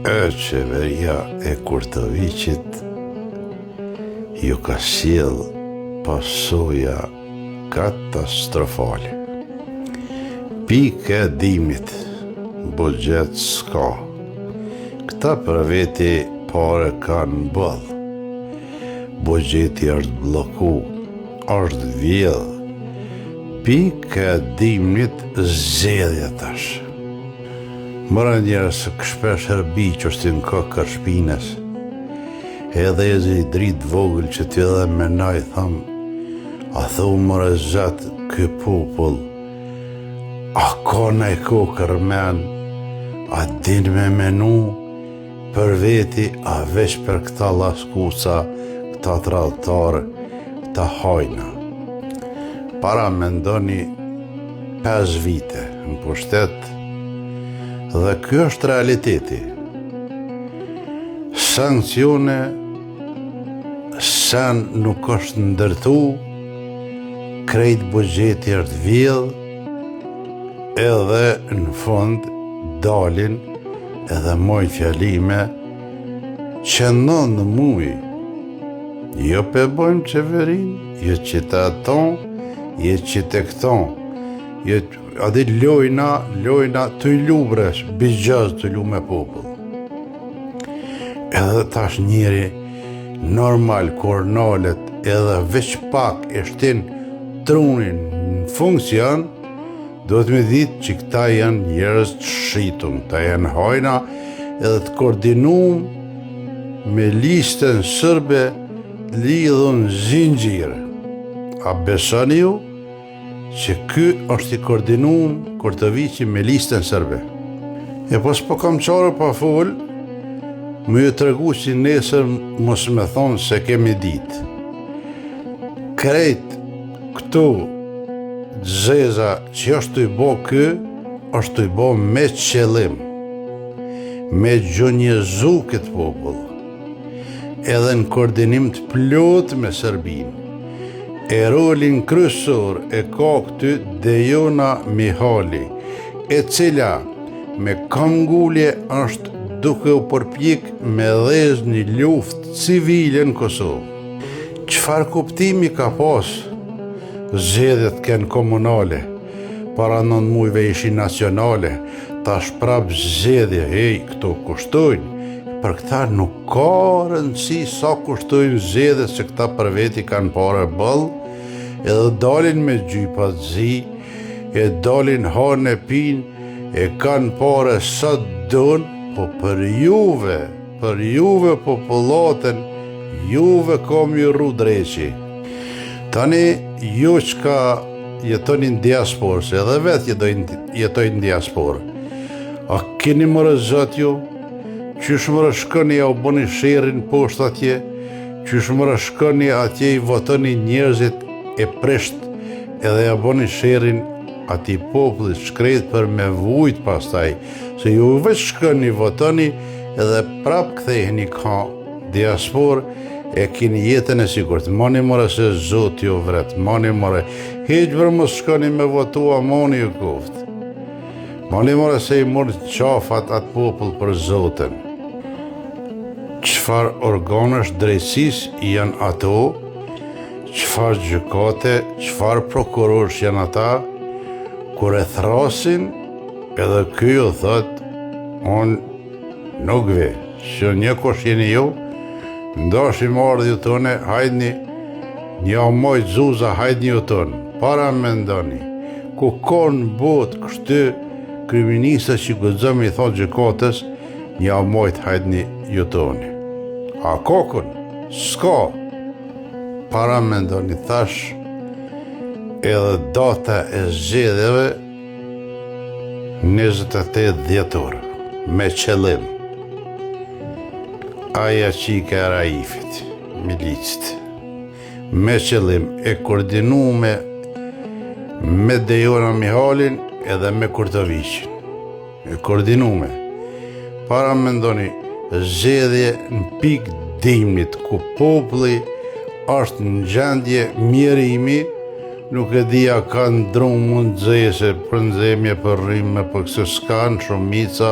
Qeveria e Kurtoviqit ju ka sjell pasoja katastrofale. Pikë e dimit, buxhet s'ka. Këta për veti pare kanë bëll. Buxheti është bloku, është vjedh. Pikë e dimit zgjedhja tash. Mëra njerës këshpesh herbi që është në këkër shpines, edhe e zi dritë vogël që t'ju edhe menaj tham, a thu mëra zatë kë popull, a ka nej kokër men, a din me menu, për veti a veç për këta laskuca, këta tradhtarë, këta hajna. Para mendoni 5 vite në pushtet, dhe kjo është realiteti. Sankcione, sen nuk është ndërtu, krejt buxheti është vjedh, edhe në fund dalin edhe mojnë fjalime që në muj, jo pe bojmë qeverin, jo që të aton, jo që të këton, jo adit lojna të i lubresh, bizgjaz të lu me popull. Edhe tash njeri normal, kornalet, edhe veç pak e shtin trunin në funksion, do të me ditë që këta janë njerëz të shitun, këta janë hajna edhe të koordinum me listën sërbe lidhun zinxhir. A besoni ju që ky është i koordinum Kurtoviqi me listën sërbe? E pos po kam qarë pa full, më ju tregu që nesër mos me thonë se kemi ditë. Krejt këtu zeza që është të i bo ky, është të i bo me qëllim, me gjunjezu këtë popull, edhe në koordinim të plot me Serbinë. E rolin kryesor e ka këty Dejona Mihali, e cila me këmbgulje është duke u përpjek me dhez një luftë civile në Kosovë. Çfarë kuptimi ka pas zgjedhjet kënë komunale, para 9 muajve ishin nacionale, tash prap zgjedhje, këto kushtojnë. Për këta nuk ka rëndësi sa kushtojnë zgjedhjes që këta për veti kanë pare bëll, edhe dalin me gjypat zi, e dalin hanë e pin, e kanë pare sa donë, po për juve popullatën, juve kam ju rru dreqi. Tani ju që ka jetonin diasporë, se edhe vetë jetojnë diasporë, a keni më rëzat ju? Qysh më rëshkëni ja u bëni sherin poshtë atje, qysh më rëshkëni atje i votoni njerëzit e presht edhe ja bëni sherin ati popullit shkrejt për me vujt pastaj, se ju veç shkëni votoni edhe prap ktheheni ka diaspor e kini jetën e sigurt. Mani mëre se zot ju vret, mani mëre, heq vërë mos shkëni me votua, mani ju koft. Mani mëre se i mërë qafat atë popull për zotën. Qfar organesh drejtësis janë ato, qfar gjykate, qfar prokurorsh janë ata, kur e thrasin, edhe kjo thot, unë nuk ve, që një kosh jeni ju, ndashim ardhju tëne, hajdni, një amajt zuza, hajdni ju tënë, para me ndoni, ku konë bot kështu, kriminisa që gëzëm i thot gjykatës, një amajt hajdni ju tënë. A kokën? S'ka. Para me ndoni thash, edhe data e zgjedhjeve 28 dhjetor, me qëllim. Aja qika e Raifit, milicit, me qëllim e koordinume me Dejona Mihalin edhe me Kurtoviqin. E koordinume. Para me ndoni zgjedhje në pikë dimnit, ku populli është në gjendje mjerimi, Nuk e di a kanë drumë mund dzese për nxemje për rrimë, për kësë s'kanë shumica,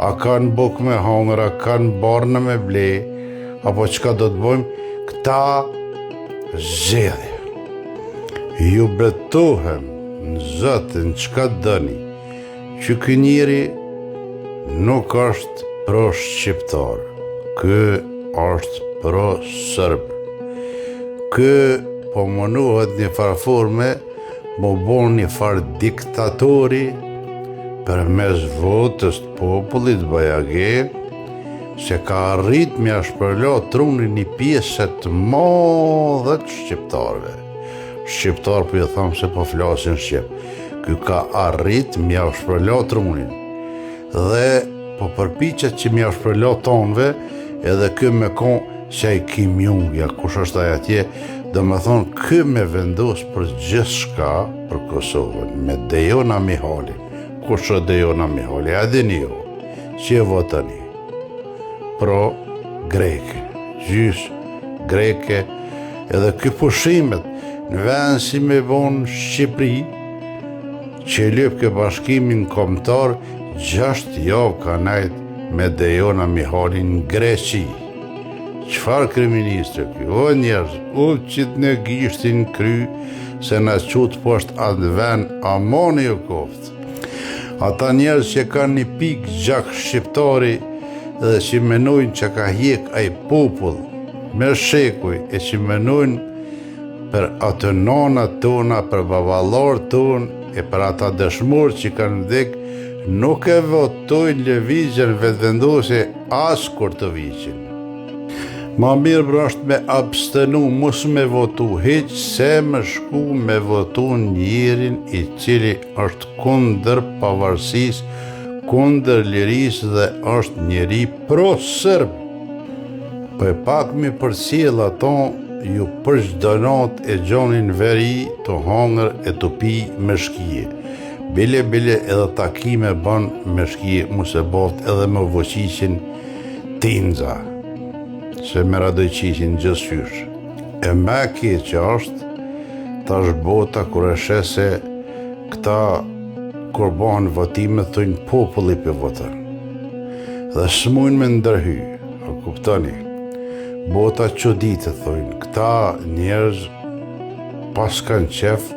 a kanë buk me hongër, a kanë barnë me ble, apo qka do të bojmë, këta zedhe. Ju betohem në Zotin qka dëni, që kë njeri nuk është pro shqiptar, kë është pro sërb. Kë po mënohet një farforme, më bon një far diktatori për mes votës të popullit bajage, se ka arrit me a shpërlo trunin një pjesë të madhe të shqiptarve. Shqiptar për ju thamë se po flasin shqip. Ky ka arrit me a shpërlo trunin. Dhe po përpiqet që me a shpërlo tonve, edhe ky me kon që i Kim Jong-ja, kush është ai atje, do me thonë ky me vendos për gjithë shka për Kosovën, me Dejona Mihali. Kush është Dejona Mihali? A dini ju, që e votani? Pro greke, gjys greke, edhe ky pushimet në vend si me vonë Shqipëri, që lyp ke bashkimin kombëtar, 6 javë ka najt me Dejona Mihali në Greqi. Qfar kriministre kjo? O njerëz, u qitë në gishtin kry, se në qutë poshtë atë ven, amoni ju koftë. Ata njerëz që kanë një pik gjak shqiptari, dhe që menojnë që ka hjek aj popull, me shekuj, e që menojnë për atë nona tona, për babalor ton, e për ata dëshmor që kanë vdek, nuk e votojnë lëvizjen vetëvendose as kur të viqin. Ma mirë për është me abstenu, mos me votu heq, se me shku me votu njerin i cili është kundër pavarësis, kundër liris dhe është njeri pro-sërb. Për pak mi përcjell ato, ju përçdonat e gjonin veri të hangër e të pi me shkije. Bile edhe takime ban me shkije, mos e boft edhe me voqishin tinza, se me radojqishin gjithësysh. E me keq që është, tash bota kur e shese këta kur banë votime thujnë populli për votën. Dhe s'mujnë me ndërhy, a kuptoni, bota qodite thujnë, këta njerëz pas kanë qef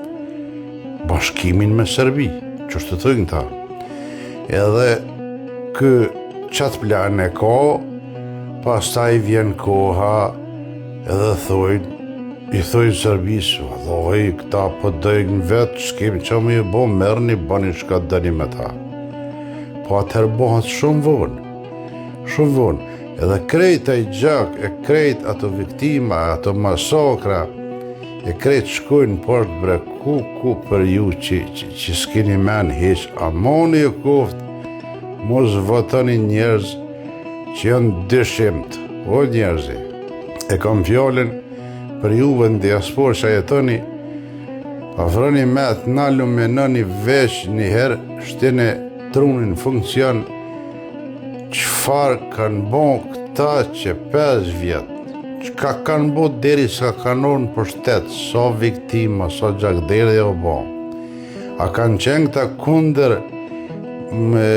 bashkimin me Serbi, që është të thujnë ta. Edhe kë qatë plan e ka, pas taj vjen koha, edhe thujnë, i thujnë Serbis, dhoj, këta po dëjnë vetë, s'kemi që më ju bo, mërni, bani shka dëni me ta. Po atëherë bohat shumë vonë, edhe krejt e gjak, e krejt ato viktima, ato masakra, e krejt shkojnë poshtë bre, ku për ju që s'kini men heq, amoni ju koft, mos votoni njerëz që janë dyshimt, o njerëzi. E kam fjallin për juve në diaspor që jetoni, afroni me të nalu me nëni veç njëherë, shtine trunin funksion, qfar kanë bon këta që 5 vjetë, qka kanë bo deri s'ka kanë orën për shtetë, sa viktima, sa gjakderi o bon. A kanë qenë këta kunder me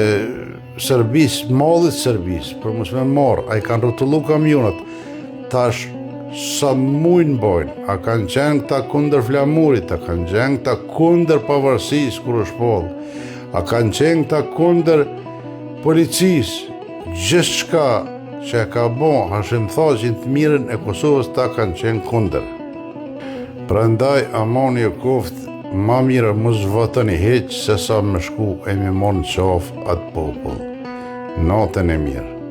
Serbis, mallit Serbis, për mos me marë, a i kanë rrotullu kamionat, tash sa mujnë bojnë, a kanë qenë këta kunder flamurit, a kanë qenë këta kunder pavarësis kur është pol, a kanë qenë këta kunder policis, gjithë shka që e ka bon, Hashim Thaqin të mirën e Kosovës, ta kanë qenë kunder. Prandaj, amoni e koftë, ma mire mos votoni heq se sa me shku e me mon qaf atë popull. Natën e mirë.